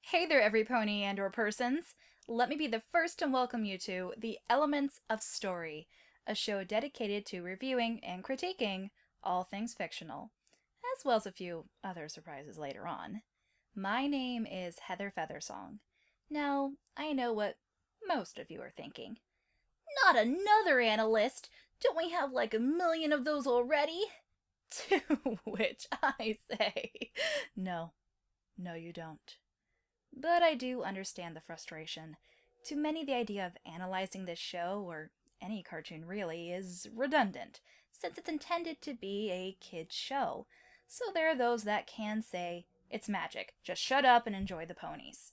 Hey there, every pony and or persons. Let me be the first to welcome you to The Elements of Story, a show dedicated to reviewing and critiquing all things fictional, as well as a few other surprises later on. My name is Heather Feathersong. Now, I know what most of you are thinking. Not another analyst! Don't we have like 1,000,000 of those already? To which I say, no, you don't. But I do understand the frustration. To many, the idea of analyzing this show, or any cartoon really, is redundant, since it's intended to be a kid's show. So there are those that can say, it's magic, just shut up and enjoy the ponies.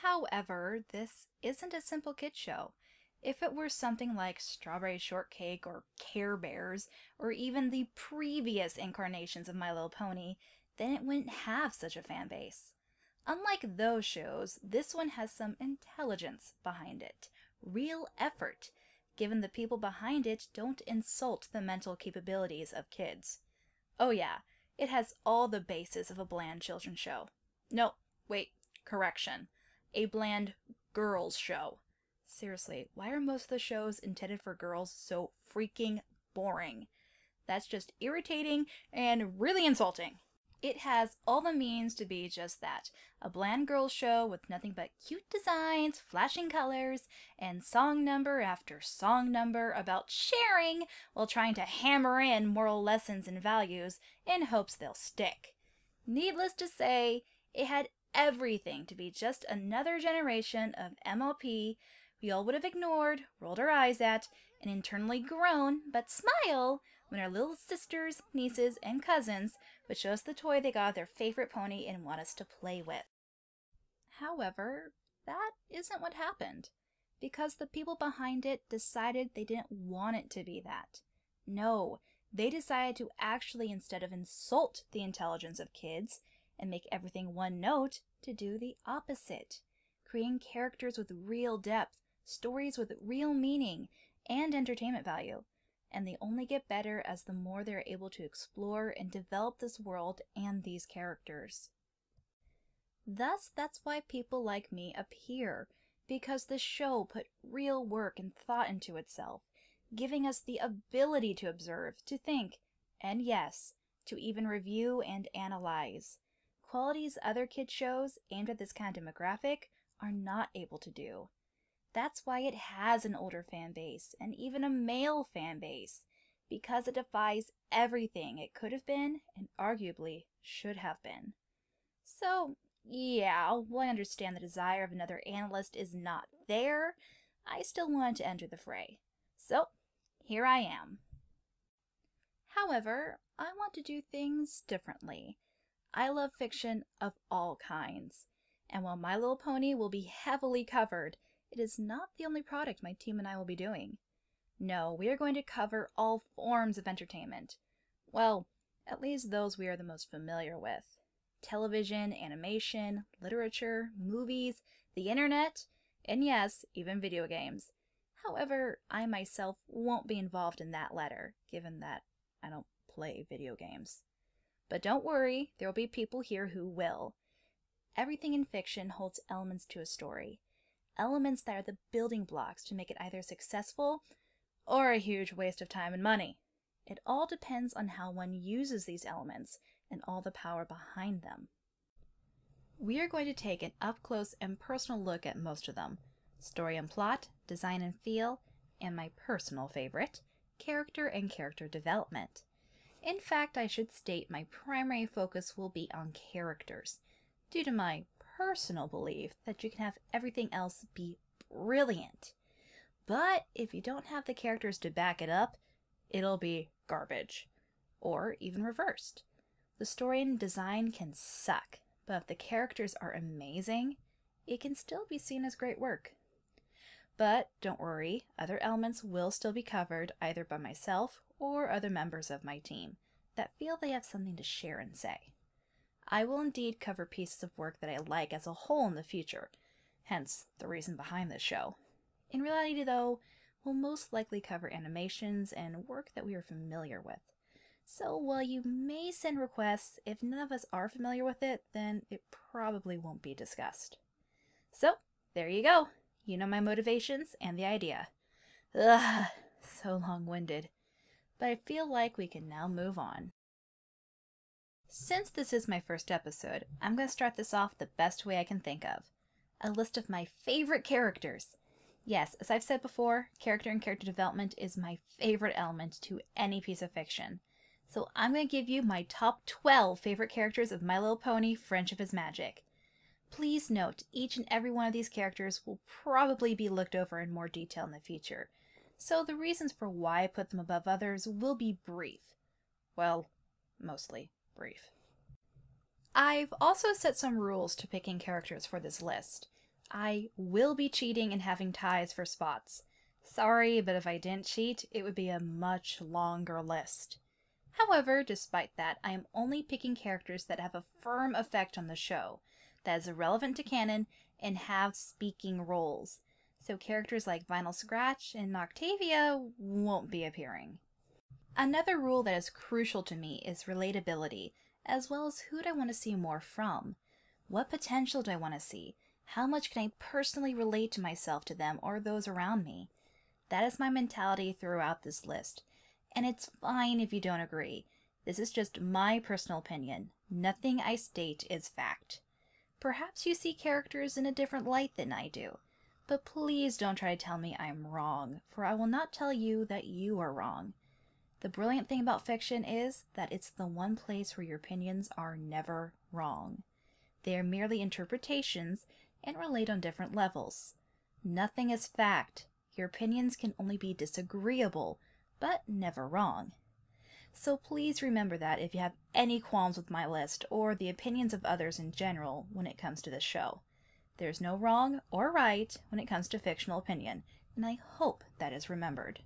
However, this isn't a simple kid's show. If it were something like Strawberry Shortcake or Care Bears, or even the previous incarnations of My Little Pony, then it wouldn't have such a fan base. Unlike those shows, this one has some intelligence behind it, real effort, given the people behind it don't insult the mental capabilities of kids. Oh yeah, it has all the bases of a bland children's show. No, wait, correction. A bland girls' show. Seriously, why are most of the shows intended for girls so freaking boring? That's just irritating and really insulting. It has all the means to be just that, a bland girls show with nothing but cute designs, flashing colors, and song number after song number about sharing while trying to hammer in moral lessons and values in hopes they'll stick. Needless to say, it had everything to be just another generation of MLP we all would have ignored, rolled our eyes at, and internally groan, but smile when our little sisters, nieces, and cousins would show us the toy they got their favorite pony and want us to play with. However, that isn't what happened, because the people behind it decided they didn't want it to be that. No, they decided to actually, instead of insult the intelligence of kids and make everything one note, to do the opposite, creating characters with real depth, stories with real meaning and entertainment value, and they only get better as the more they're able to explore and develop this world and these characters. Thus, that's why people like me appear, because the show put real work and thought into itself, giving us the ability to observe, to think, and yes, to even review and analyze. Qualities other kid shows aimed at this kind of demographic are not able to do. That's why it has an older fan base, and even a male fan base, because it defies everything it could have been and arguably should have been. So, yeah, while I understand the desire of another analyst is not there, I still wanted to enter the fray. So, here I am. However, I want to do things differently. I love fiction of all kinds, and while My Little Pony will be heavily covered, it is not the only product my team and I will be doing. No, we are going to cover all forms of entertainment. Well, at least those we are the most familiar with. Television, animation, literature, movies, the internet, and yes, even video games. However, I myself won't be involved in that letter, given that I don't play video games. But don't worry, there will be people here who will. Everything in fiction holds elements to a story. Elements that are the building blocks to make it either successful or a huge waste of time and money. It all depends on how one uses these elements and all the power behind them. We are going to take an up-close and personal look at most of them. Story and plot, design and feel, and my personal favorite, character and character development. In fact, I should state my primary focus will be on characters, due to my personal belief that you can have everything else be brilliant. But if you don't have the characters to back it up, it'll be garbage. Or even reversed. The story and design can suck, but if the characters are amazing, it can still be seen as great work. But don't worry, other elements will still be covered either by myself or other members of my team that feel they have something to share and say. I will indeed cover pieces of work that I like as a whole in the future, hence the reason behind this show. In reality, though, we'll most likely cover animations and work that we are familiar with. So while you may send requests, if none of us are familiar with it, then it probably won't be discussed. So, there you go. You know my motivations and the idea. Ugh, so long-winded. But I feel like we can now move on. Since this is my first episode, I'm going to start this off the best way I can think of. A list of my favorite characters. Yes, as I've said before, character and character development is my favorite element to any piece of fiction. So I'm going to give you my top 12 favorite characters of My Little Pony: Friendship is Magic. Please note, each and every one of these characters will probably be looked over in more detail in the future, so the reasons for why I put them above others will be brief. Well, mostly brief. I've also set some rules to picking characters for this list. I will be cheating and having ties for spots. Sorry, but if I didn't cheat, it would be a much longer list. However, despite that, I am only picking characters that have a firm effect on the show, that is relevant to canon, and have speaking roles. So characters like Vinyl Scratch and Octavia won't be appearing. Another rule that is crucial to me is relatability, as well as who do I want to see more from? What potential do I want to see? How much can I personally relate to myself to them or those around me? That is my mentality throughout this list. And it's fine if you don't agree. This is just my personal opinion. Nothing I state is fact. Perhaps you see characters in a different light than I do. But please don't try to tell me I'm wrong, for I will not tell you that you are wrong. The brilliant thing about fiction is that it's the one place where your opinions are never wrong. They are merely interpretations and relate on different levels. Nothing is fact. Your opinions can only be disagreeable, but never wrong. So please remember that if you have any qualms with my list or the opinions of others in general when it comes to this show. There's no wrong or right when it comes to fictional opinion, and I hope that is remembered.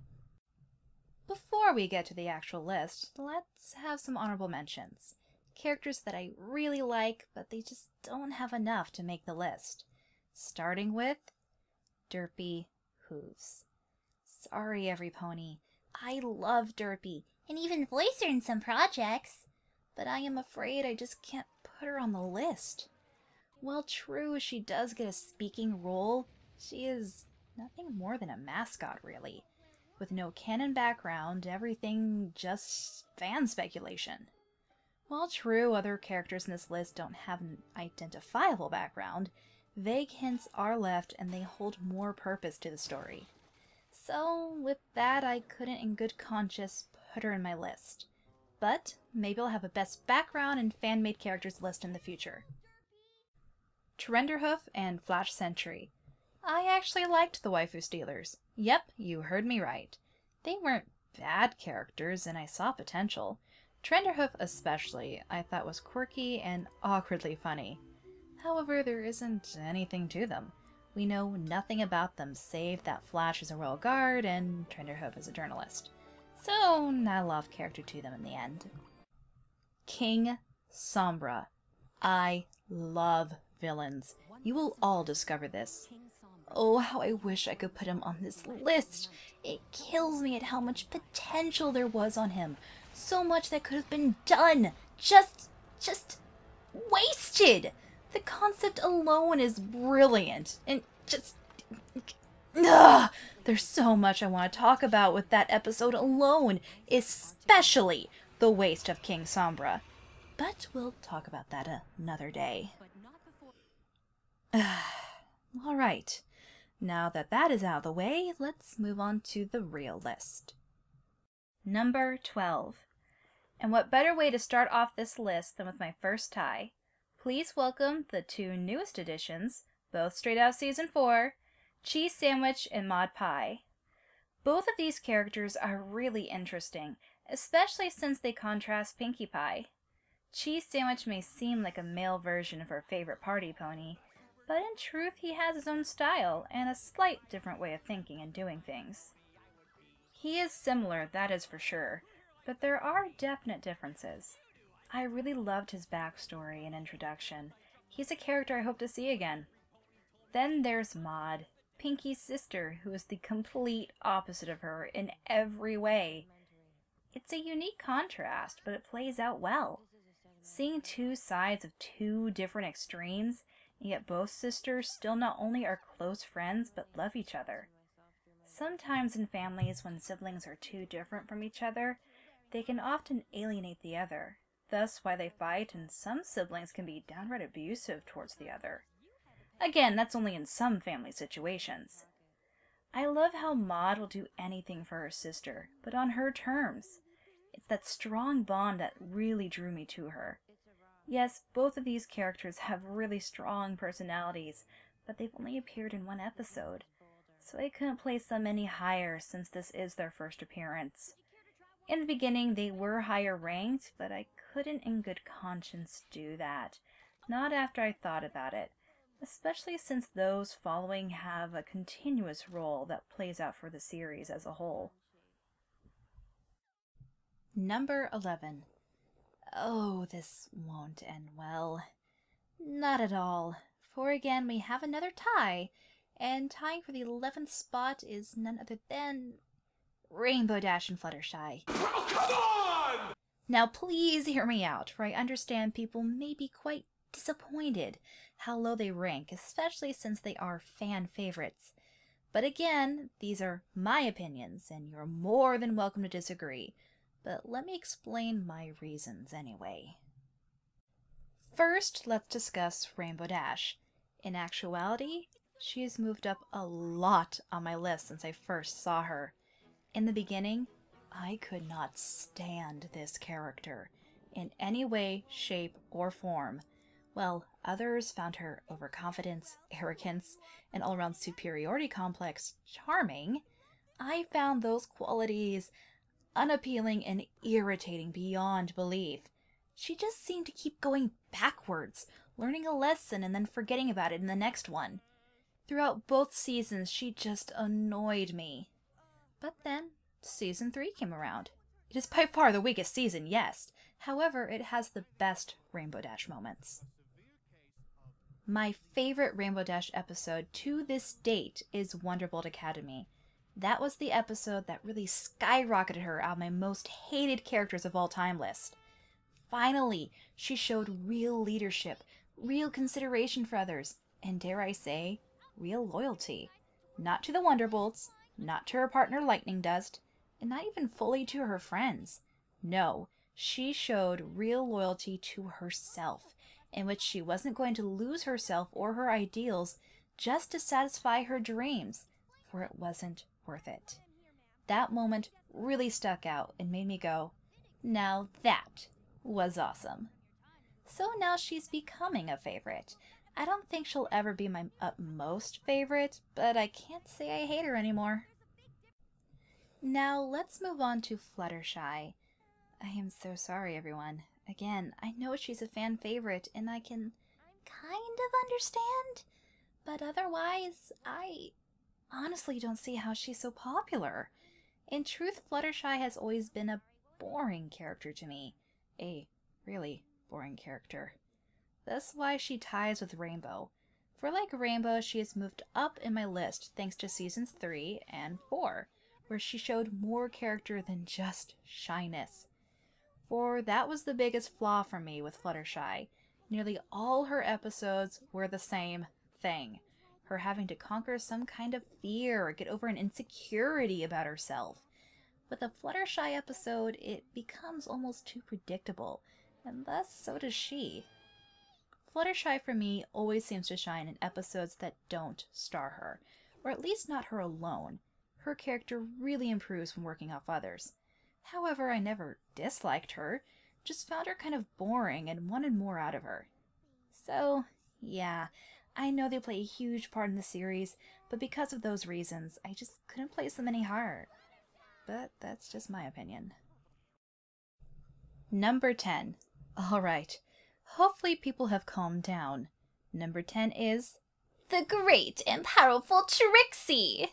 Before we get to the actual list, let's have some honorable mentions. Characters that I really like, but they just don't have enough to make the list. Starting with Derpy Hooves. Sorry, every pony. I love Derpy, and even voice her in some projects. But I am afraid I just can't put her on the list. While true, she does get a speaking role, she is nothing more than a mascot, really. With no canon background, everything just fan speculation. While true, other characters in this list don't have an identifiable background, vague hints are left and they hold more purpose to the story. So, with that, I couldn't in good conscience put her in my list. But maybe I'll have a best background and fan-made characters list in the future. Trenderhoof and Flash Sentry. I actually liked the waifu stealers. Yep, you heard me right. They weren't bad characters and I saw potential. Trenderhoof especially, I thought was quirky and awkwardly funny. However, there isn't anything to them. We know nothing about them save that Flash is a royal guard and Trenderhoof is a journalist. So, not a lot of character to them in the end. King Sombra. I love villains. You will all discover this. Oh, how I wish I could put him on this list. It kills me at how much potential there was on him. So much that could have been done. Just wasted. The concept alone is brilliant. And just... there's so much I want to talk about with that episode alone. Especially the waste of King Sombra. But we'll talk about that another day. Alright. Now that that is out of the way, let's move on to the real list. Number 12. And what better way to start off this list than with my first tie? Please welcome the two newest additions, both straight out of Season 4, Cheese Sandwich and Maud Pie. Both of these characters are really interesting, especially since they contrast Pinkie Pie. Cheese Sandwich may seem like a male version of her favorite party pony, but in truth he has his own style and a slight different way of thinking and doing things. He is similar, that is for sure, but there are definite differences. I really loved his backstory and introduction. He's a character I hope to see again. Then there's Maud, Pinkie's sister, who is the complete opposite of her in every way. It's a unique contrast, but it plays out well. Seeing two sides of two different extremes, and yet both sisters still not only are close friends, but love each other. Sometimes in families, when siblings are too different from each other, they can often alienate the other, thus why they fight, and some siblings can be downright abusive towards the other. Again, that's only in some family situations. I love how Maud will do anything for her sister, but on her terms. It's that strong bond that really drew me to her. Yes, both of these characters have really strong personalities, but they've only appeared in one episode, so I couldn't place them any higher since this is their first appearance. In the beginning, they were higher ranked, but I couldn't in good conscience do that. Not after I thought about it, especially since those following have a continuous role that plays out for the series as a whole. Number 11. Oh, this won't end well. Not at all, for again we have another tie, and tying for the 11th spot is none other than Rainbow Dash and Fluttershy. Oh, come on! Now please hear me out, for I understand people may be quite disappointed how low they rank, especially since they are fan favorites. But again, these are my opinions, and you're more than welcome to disagree. But let me explain my reasons anyway. First, let's discuss Rainbow Dash. In actuality, she has moved up a lot on my list since I first saw her. In the beginning, I could not stand this character in any way, shape, or form. While others found her overconfidence, arrogance, and all-around superiority complex charming, I found those qualities unappealing and irritating beyond belief. She just seemed to keep going backwards, learning a lesson and then forgetting about it in the next one. Throughout both seasons, she just annoyed me. But then, Season 3 came around. It is by far the weakest season, yes. However, it has the best Rainbow Dash moments. My favorite Rainbow Dash episode to this date is Wonderbolt Academy. That was the episode that really skyrocketed her out of my most hated characters of all time list. Finally, she showed real leadership, real consideration for others, and dare I say, real loyalty. Not to the Wonderbolts, not to her partner Lightning Dust, and not even fully to her friends. No, she showed real loyalty to herself, in which she wasn't going to lose herself or her ideals just to satisfy her dreams, for it wasn't worth it. That moment really stuck out and made me go, now that was awesome. So now she's becoming a favorite. I don't think she'll ever be my utmost favorite, but I can't say I hate her anymore. Now let's move on to Fluttershy. I am so sorry, everyone. Again, I know she's a fan favorite, and I can kind of understand, but otherwise, I honestly don't see how she's so popular. In truth, Fluttershy has always been a boring character to me. A really boring character. That's why she ties with Rainbow. For like Rainbow, she has moved up in my list thanks to Seasons 3 and 4, where she showed more character than just shyness. For that was the biggest flaw for me with Fluttershy. Nearly all her episodes were the same thing. Her having to conquer some kind of fear or get over an insecurity about herself. With a Fluttershy episode, it becomes almost too predictable, and thus so does she. Fluttershy for me always seems to shine in episodes that don't star her, or at least not her alone. Her character really improves when working off others. However, I never disliked her, just found her kind of boring and wanted more out of her. So, yeah, I know they play a huge part in the series, but because of those reasons, I just couldn't place them any higher. But that's just my opinion. Number 10. Alright, hopefully people have calmed down. Number 10 is the great and powerful Trixie!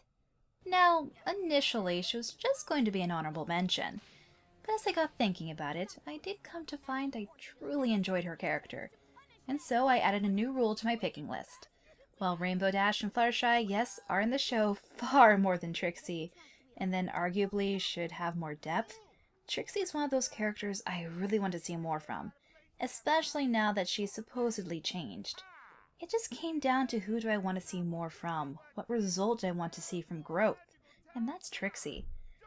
Now, initially, she was just going to be an honorable mention, but as I got thinking about it, I did come to find I truly enjoyed her character, and so I added a new rule to my picking list. While Rainbow Dash and Fluttershy, yes, are in the show far more than Trixie, and then arguably should have more depth, Trixie's one of those characters I really want to see more from, especially now that she's supposedly changed. It just came down to who do I want to see more from, what result I want to see from growth, and that's Trixie.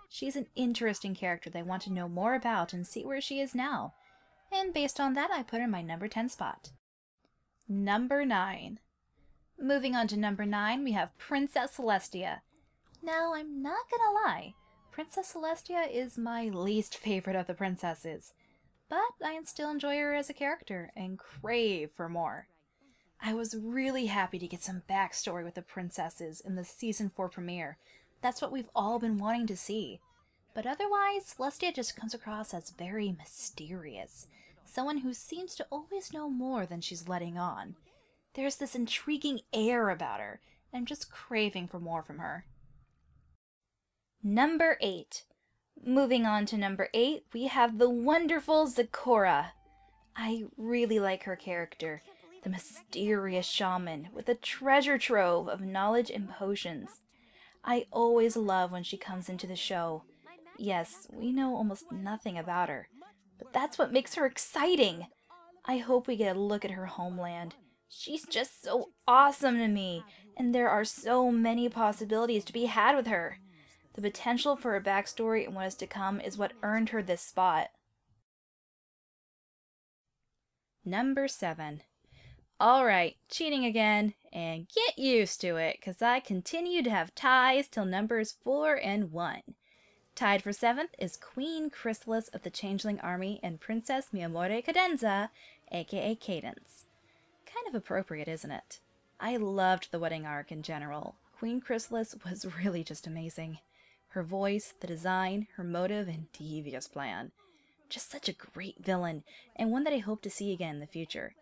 She's an interesting character that I want to know more about and see where she is now, and based on that I put her in my number 10 spot. Number 9. Moving on to number 9, we have Princess Celestia. Now, I'm not gonna lie, Princess Celestia is my least favorite of the princesses, but I still enjoy her as a character and crave for more. I was really happy to get some backstory with the princesses in the Season 4 premiere. That's what we've all been wanting to see. But otherwise, Celestia just comes across as very mysterious. Someone who seems to always know more than she's letting on. There's this intriguing air about her, and I'm just craving for more from her. Number 8. Moving on to number 8, we have the wonderful Zecora. I really like her character, the mysterious shaman with a treasure trove of knowledge and potions. I always love when she comes into the show. Yes, we know almost nothing about her, but that's what makes her exciting. I hope we get a look at her homeland. She's just so awesome to me, and there are so many possibilities to be had with her. The potential for her backstory and what is to come is what earned her this spot. Number 7. Alright, cheating again, and get used to it, cause I continue to have ties till numbers 4 and 1. Tied for 7th is Queen Chrysalis of the Changeling Army and Princess Mi Amore Cadenza, aka Cadence. Kind of appropriate, isn't it? I loved the wedding arc in general. Queen Chrysalis was really just amazing. Her voice, the design, her motive, and devious plan. Just such a great villain, and one that I hope to see again in the future.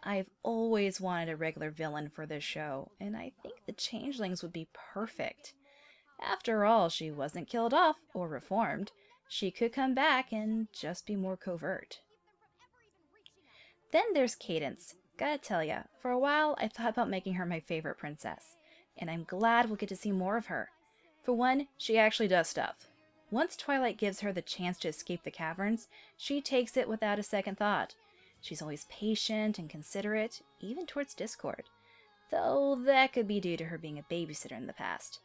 I've always wanted a regular villain for this show, and I think the Changelings would be perfect. After all, she wasn't killed off or reformed. She could come back and just be more covert. Then there's Cadence. Gotta tell ya, for a while I thought about making her my favorite princess, and I'm glad we'll get to see more of her. For one, she actually does stuff. Once Twilight gives her the chance to escape the caverns, she takes it without a second thought. She's always patient and considerate, even towards Discord, though that could be due to her being a babysitter in the past.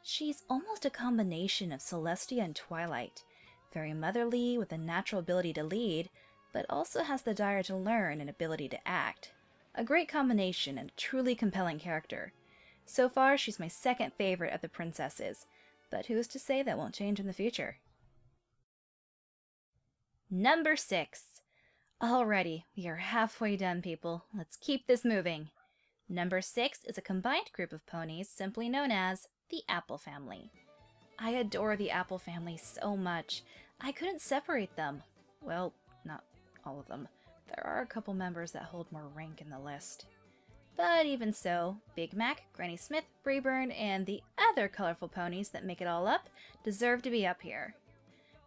She's almost a combination of Celestia and Twilight, very motherly with a natural ability to lead, but also has the desire to learn and ability to act. A great combination and a truly compelling character. So far, she's my second favorite of the princesses, but who's to say that won't change in the future? Number 6. Alrighty, we are halfway done, people. Let's keep this moving. Number 6 is a combined group of ponies simply known as the Apple family. I adore the Apple family so much. I couldn't separate them. Well, not all of them. There are a couple members that hold more rank in the list. But even so, Big Mac, Granny Smith, Brayburn, and the other colorful ponies that make it all up deserve to be up here.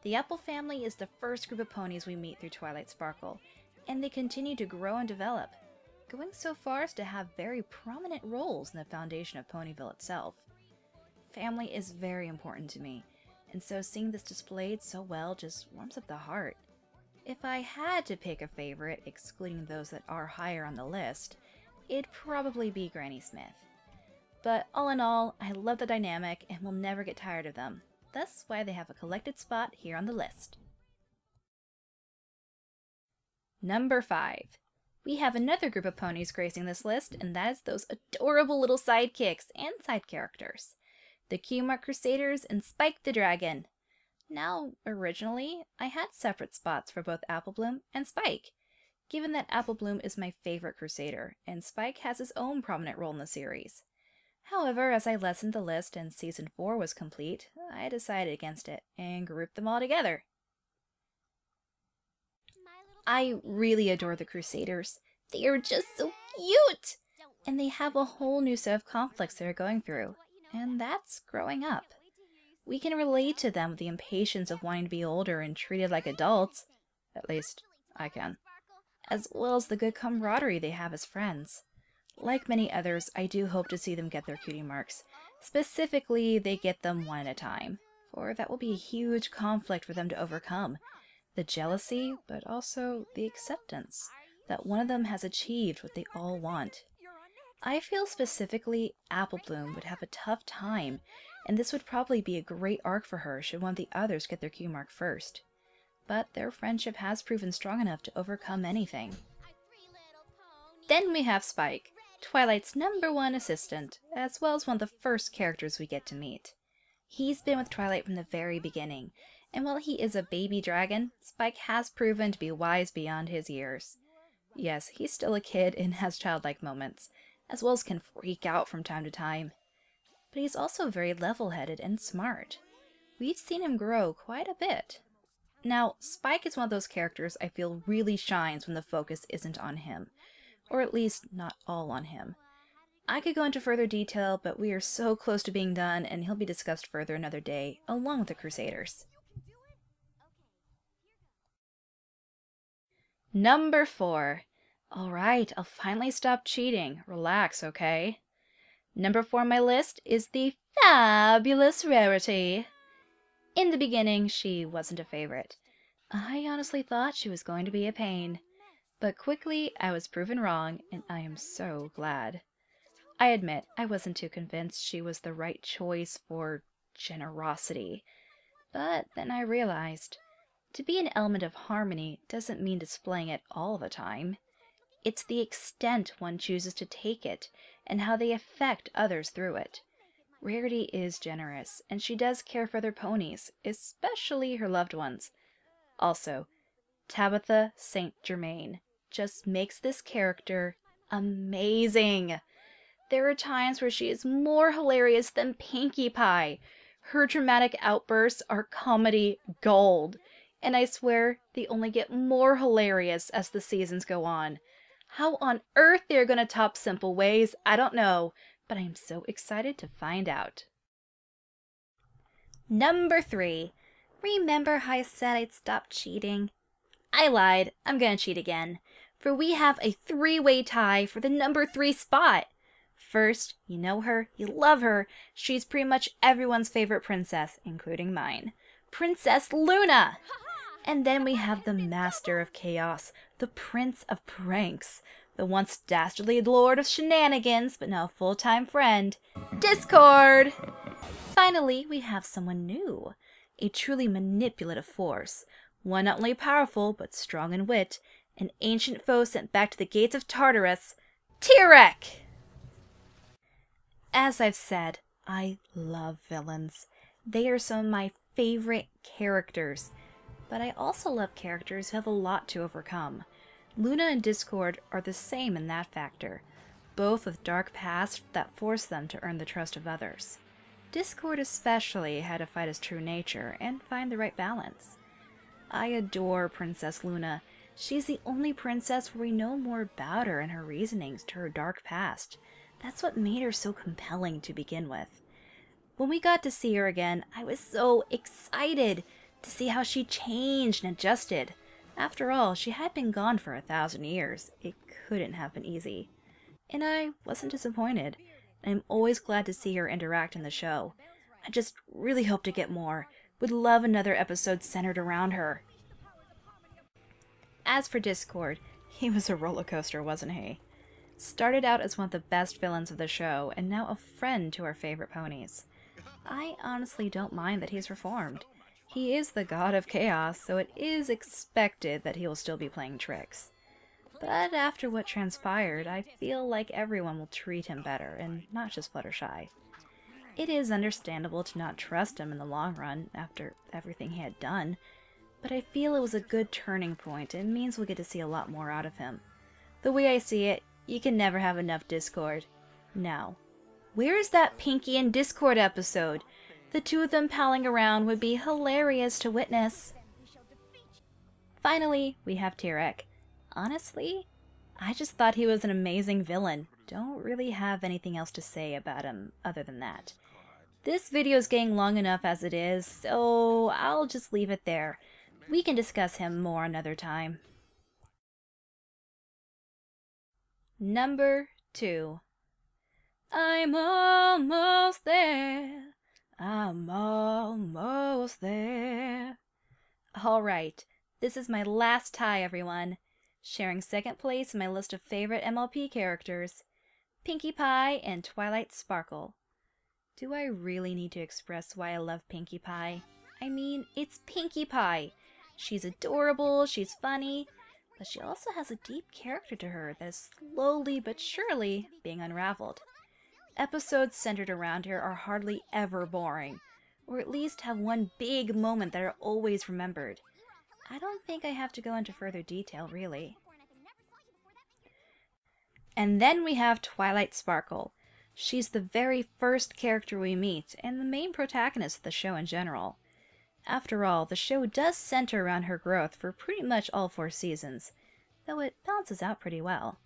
The Apple family is the first group of ponies we meet through Twilight Sparkle, and they continue to grow and develop, going so far as to have very prominent roles in the foundation of Ponyville itself. Family is very important to me, and so seeing this displayed so well just warms up the heart. If I had to pick a favorite, excluding those that are higher on the list, it'd probably be Granny Smith. But all in all, I love the dynamic and will never get tired of them. That's why they have a collected spot here on the list. Number 5. We have another group of ponies gracing this list, and that is those adorable little sidekicks and side characters. The Q-Mark Crusaders and Spike the Dragon. Now, originally, I had separate spots for both Applebloom and Spike, given that Applebloom is my favorite Crusader, and Spike has his own prominent role in the series. However, as I lessened the list and Season 4 was complete, I decided against it and grouped them all together. I really adore the Crusaders. They are just so cute! And they have a whole new set of conflicts they're going through, and that's growing up. We can relate to them with the impatience of wanting to be older and treated like adults. At least, I can. As well as the good camaraderie they have as friends. Like many others, I do hope to see them get their cutie marks. Specifically, they get them one at a time. for that will be a huge conflict for them to overcome. The jealousy, but also the acceptance that one of them has achieved what they all want. I feel specifically Applebloom would have a tough time, and this would probably be a great arc for her should one of the others get their Q mark first. But their friendship has proven strong enough to overcome anything. Then we have Spike, Twilight's #1 assistant, as well as one of the first characters we get to meet. He's been with Twilight from the very beginning, and while he is a baby dragon, Spike has proven to be wise beyond his years. Yes, he's still a kid and has childlike moments, as well as can freak out from time to time. But he's also very level-headed and smart. We've seen him grow quite a bit. Now, Spike is one of those characters I feel really shines when the focus isn't on him, or at least not all on him. I could go into further detail, but we are so close to being done, and he'll be discussed further another day, along with the Crusaders. Number 4. Alright, I'll finally stop cheating. Relax, okay? Number 4 on my list is the fabulous Rarity. In the beginning, she wasn't a favorite. I honestly thought she was going to be a pain. But quickly, I was proven wrong, and I am so glad. I admit, I wasn't too convinced she was the right choice for generosity. But then I realized, to be an element of harmony doesn't mean displaying it all the time. It's the extent one chooses to take it, and how they affect others through it. Rarity is generous, and she does care for other ponies, especially her loved ones. Also, Tabitha St. Germain just makes this character amazing. There are times where she is more hilarious than Pinkie Pie. Her dramatic outbursts are comedy gold, and I swear they only get more hilarious as the seasons go on. How on earth they're gonna top Simple Ways, I don't know, but I'm so excited to find out. Number 3. Remember how I said I'd stop cheating? I lied. I'm gonna cheat again. For we have a 3-way tie for the number 3 spot. First, you know her, you love her. She's pretty much everyone's favorite princess, including mine. Princess Luna! And then we have the master of chaos, the prince of pranks, the once dastardly lord of shenanigans, but now full-time friend, Discord! Finally, we have someone new, a truly manipulative force, one not only powerful, but strong in wit, an ancient foe sent back to the gates of Tartarus, Tyrek! As I've said, I love villains. They are some of my favorite characters. But I also love characters who have a lot to overcome. Luna and Discord are the same in that factor, both with dark pasts that force them to earn the trust of others. Discord especially had to fight his true nature and find the right balance. I adore Princess Luna. She's the only princess where we know more about her and her reasonings to her dark past. That's what made her so compelling to begin with. When we got to see her again, I was so excited to see how she changed and adjusted. After all, she had been gone for 1,000 years. It couldn't have been easy. And I wasn't disappointed. I'm always glad to see her interact in the show. I just really hope to get more. Would love another episode centered around her. As for Discord, he was a roller coaster, wasn't he? Started out as one of the best villains of the show, and now a friend to our favorite ponies. I honestly don't mind that he's reformed. He is the god of chaos, so it is expected that he will still be playing tricks. But after what transpired, I feel like everyone will treat him better, and not just Fluttershy. It is understandable to not trust him in the long run, after everything he had done, but I feel it was a good turning point, and means we'll get to see a lot more out of him. The way I see it, you can never have enough Discord. Now, where is that Pinkie and Discord episode? The two of them palling around would be hilarious to witness. Finally, we have Tyrek. Honestly, I just thought he was an amazing villain. Don't really have anything else to say about him other than that. This video is getting long enough as it is, so I'll just leave it there. We can discuss him more another time. Number 2. I'm almost there. I'm almost almost there. Alright, this is my last tie, everyone. Sharing second place in my list of favorite MLP characters, Pinkie Pie and Twilight Sparkle. Do I really need to express why I love Pinkie Pie? I mean, it's Pinkie Pie. She's adorable, she's funny, but she also has a deep character to her that is slowly but surely being unraveled. Episodes centered around her are hardly ever boring, or at least have one big moment that are always remembered. I don't think I have to go into further detail, really. And then we have Twilight Sparkle. She's the very first character we meet, and the main protagonist of the show in general. After all, the show does center around her growth for pretty much all 4 seasons, though it balances out pretty well.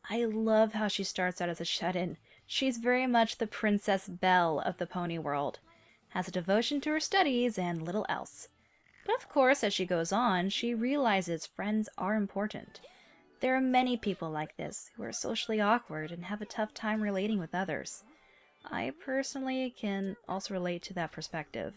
I love how she starts out as a shut-in. She's very much the Princess Belle of the pony world, has a devotion to her studies and little else. But of course, as she goes on, she realizes friends are important. There are many people like this who are socially awkward and have a tough time relating with others. I personally can also relate to that perspective.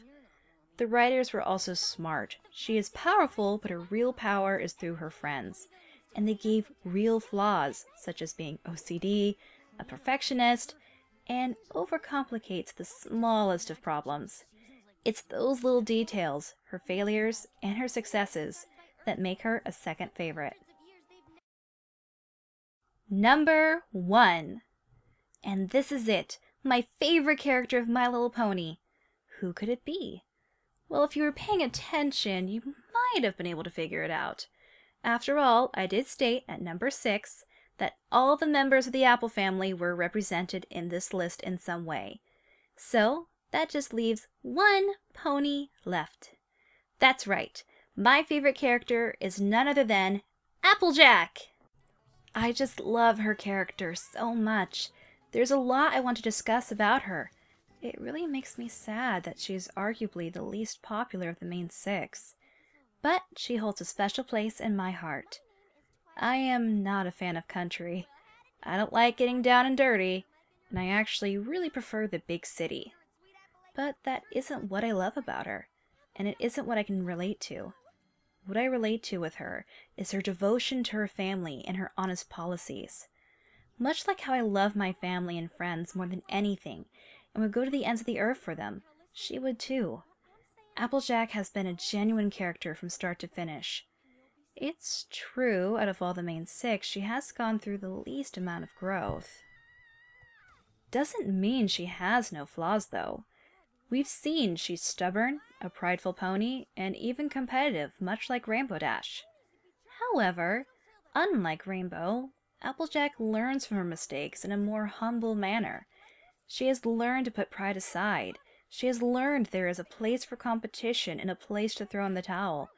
The writers were also smart. She is powerful, but her real power is through her friends. And they gave real flaws, such as being OCD, a perfectionist, and overcomplicates the smallest of problems. It's those little details, her failures and her successes, that make her a second favorite. Number 1. And this is it, my favorite character of My Little Pony. Who could it be? Well, if you were paying attention, you might have been able to figure it out. After all, I did state at number 6 that all the members of the Apple family were represented in this list in some way. So, that just leaves one pony left. That's right, my favorite character is none other than Applejack! I just love her character so much. There's a lot I want to discuss about her. It really makes me sad that she's arguably the least popular of the main 6. But she holds a special place in my heart. I am not a fan of country. I don't like getting down and dirty, and I actually really prefer the big city. But that isn't what I love about her, and it isn't what I can relate to. What I relate to with her is her devotion to her family and her honest policies. Much like how I love my family and friends more than anything, and would go to the ends of the earth for them, she would too. Applejack has been a genuine character from start to finish. It's true, out of all the main 6, she has gone through the least amount of growth. Doesn't mean she has no flaws, though. We've seen she's stubborn, a prideful pony, and even competitive, much like Rainbow Dash. However, unlike Rainbow, Applejack learns from her mistakes in a more humble manner. She has learned to put pride aside. She has learned there is a place for competition and a place to throw in the towel.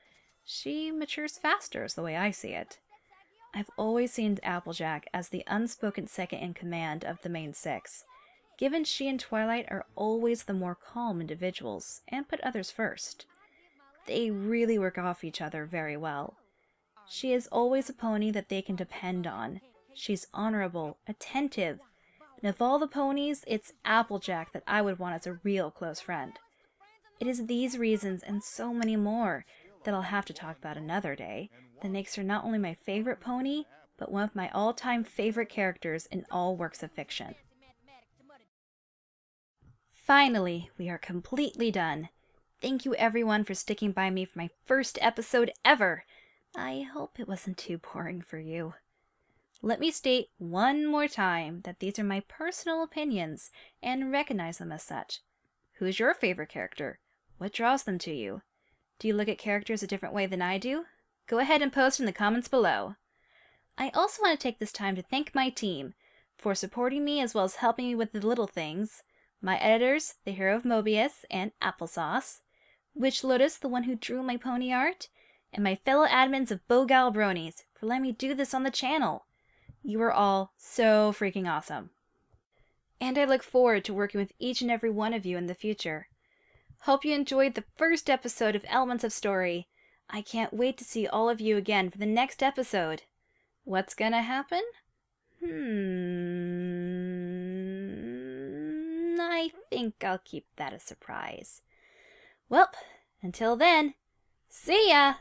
She matures faster, is the way I see it. I've always seen Applejack as the unspoken second in command of the main 6, given she and Twilight are always the more calm individuals and put others first. They really work off each other very well. She is always a pony that they can depend on. She's honorable, attentive, and of all the ponies, it's Applejack that I would want as a real close friend. It is these reasons and so many more that I'll have to talk about another day that makes her not only my favorite pony, but one of my all-time favorite characters in all works of fiction. Finally, we are completely done. Thank you everyone for sticking by me for my first episode ever. I hope it wasn't too boring for you. Let me state one more time that these are my personal opinions and recognize them as such. Who's your favorite character? What draws them to you? Do you look at characters a different way than I do? Go ahead and post in the comments below. I also want to take this time to thank my team for supporting me as well as helping me with the little things. My editors, The Hero of Mobius and Applesaws, Witch Lotus, the one who drew my pony art, and my fellow admins of Bogylebronies for letting me do this on the channel. You are all so freaking awesome. And I look forward to working with each and every one of you in the future. Hope you enjoyed the first episode of Elements of Story. I can't wait to see all of you again for the next episode. What's gonna happen? I think I'll keep that a surprise. Well, until then, see ya!